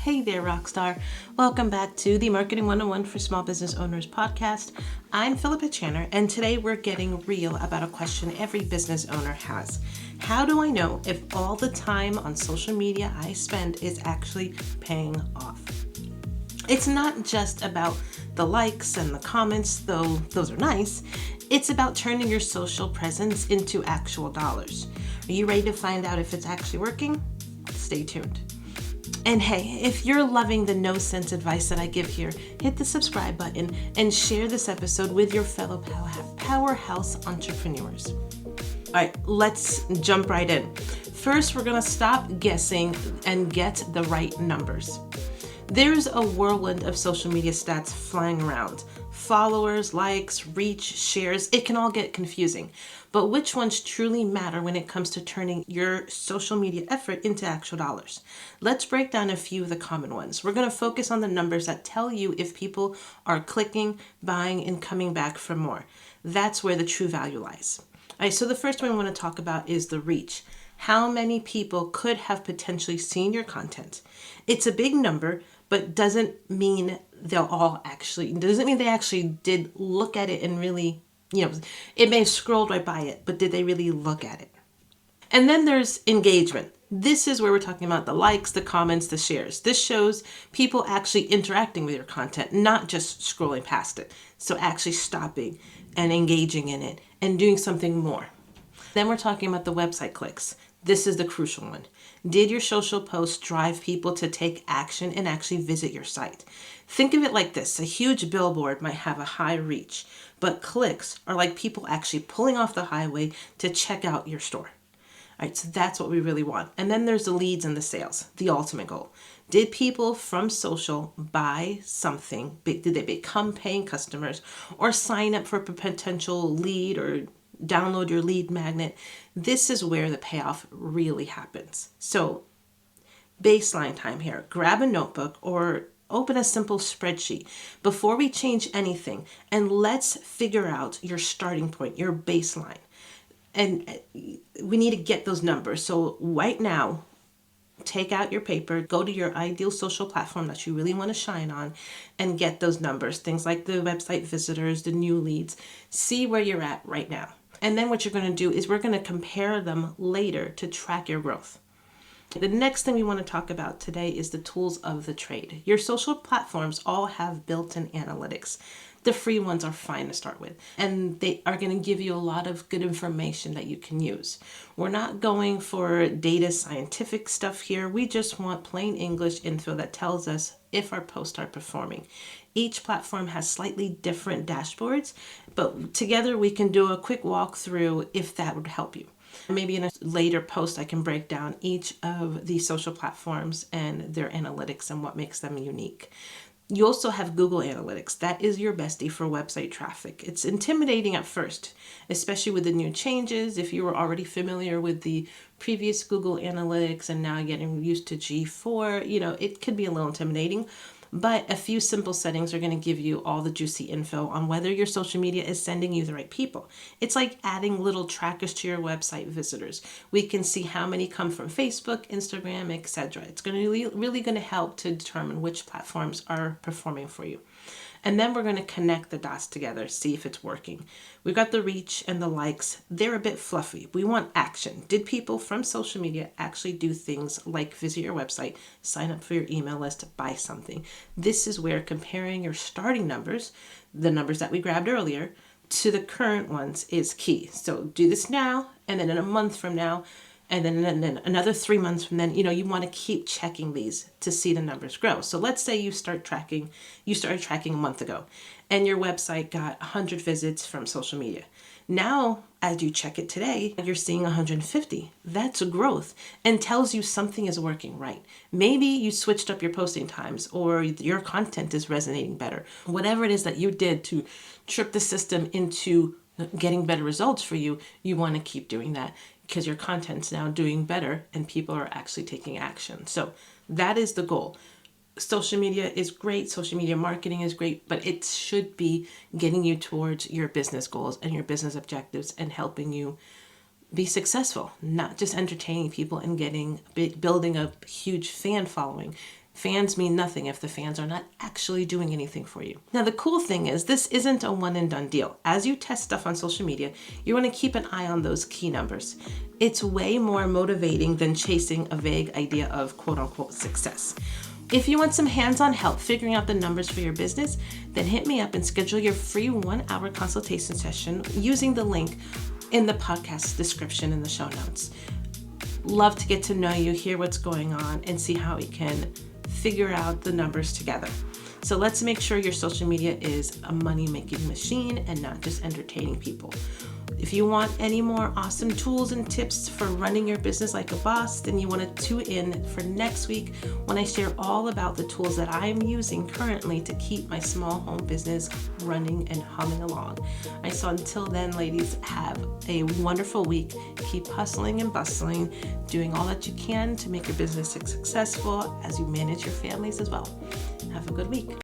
Hey there, Rockstar. Welcome back to the Marketing 101 for Small Business Owners podcast. I'm Philippa Channer, and today we're getting real about a question every business owner has. How do I know if all the time on social media I spend is actually paying off? It's not just about the likes and the comments, though those are nice. It's about turning your social presence into actual dollars. Are you ready to find out if it's actually working? Stay tuned. And hey, if you're loving the no sense advice that I give here, hit the subscribe button and share this episode with your fellow powerhouse entrepreneurs. All right, let's jump right in. First, we're going to stop guessing and get the right numbers. There's a whirlwind of social media stats flying around. Followers, likes, reach, shares, it can all get confusing. But which ones truly matter when it comes to turning your social media effort into actual dollars? Let's break down a few of the common ones. We're going to focus on the numbers that tell you if people are clicking, buying, and coming back for more. That's where the true value lies. All right, so the first one we want to talk about is the reach. How many people could have potentially seen your content? It's a big number, but doesn't mean they actually did look at it and really, it may have scrolled right by it, but did they really look at it? And then there's engagement. This is where we're talking about the likes, the comments, the shares. This shows people actually interacting with your content, not just scrolling past it. So actually stopping and engaging in it and doing something more. Then we're talking about the website clicks. This is the crucial one. Did your social posts drive people to take action and actually visit your site? Think of it like this. A huge billboard might have a high reach, but clicks are like people actually pulling off the highway to check out your store. All right, so that's what we really want. And then there's the leads and the sales, the ultimate goal. Did people from social buy something? Did they become paying customers or sign up for a potential lead or download your lead magnet? This is where the payoff really happens. So baseline time here, grab a notebook or open a simple spreadsheet before we change anything, and let's figure out your starting point, your baseline. And we need to get those numbers. So right now, take out your paper, go to your ideal social platform that you really want to shine on and get those numbers. Things like the website visitors, the new leads, see where you're at right now. And then what you're going to do is we're going to compare them later to track your growth. The next thing we want to talk about today is the tools of the trade. Your social platforms all have built-in analytics. The free ones are fine to start with, and they are going to give you a lot of good information that you can use. We're not going for data scientific stuff here. We just want plain English info that tells us if our posts are performing. Each platform has slightly different dashboards, but together we can do a quick walkthrough if that would help you. Maybe in a later post, I can break down each of the social platforms and their analytics and what makes them unique. You also have Google Analytics. That is your bestie for website traffic. It's intimidating at first, especially with the new changes. If you were already familiar with the previous Google Analytics and now getting used to G4, it could be a little intimidating. But a few simple settings are going to give you all the juicy info on whether your social media is sending you the right people. It's like adding little trackers to your website visitors. We can see how many come from Facebook, Instagram, etc. It's going to really going to help to determine which platforms are performing for you. And then we're going to connect the dots together, see if it's working. We've got the reach and the likes. They're a bit fluffy. We want action. Did people from social media actually do things like visit your website, sign up for your email list, buy something? This is where comparing your starting numbers, the numbers that we grabbed earlier, to the current ones is key. So do this now, and then in a month from now, and then another 3 months from then, you want to keep checking these to see the numbers grow. So let's say you started tracking a month ago and your website got 100 visits from social media. Now, as you check it today, you're seeing 150. That's a growth and tells you something is working right. Maybe you switched up your posting times or your content is resonating better. Whatever it is that you did to trip the system into getting better results for you, you want to keep doing that because your content's now doing better and people are actually taking action. So that is the goal. Social media is great. Social media marketing is great, but it should be getting you towards your business goals and your business objectives and helping you be successful, not just entertaining people and building a huge fan following. Fans mean nothing if the fans are not actually doing anything for you. Now, the cool thing is this isn't a one and done deal. As you test stuff on social media, you want to keep an eye on those key numbers. It's way more motivating than chasing a vague idea of quote unquote success. If you want some hands-on help figuring out the numbers for your business, then hit me up and schedule your free 1-hour consultation session using the link in the podcast description in the show notes. Love to get to know you, hear what's going on, and see how we can figure out the numbers together. So let's make sure your social media is a money-making machine and not just entertaining people. If you want any more awesome tools and tips for running your business like a boss, then you want to tune in for next week when I share all about the tools that I'm using currently to keep my small home business running and humming along. So until then, ladies, have a wonderful week. Keep hustling and bustling, doing all that you can to make your business successful as you manage your families as well. Have a good week.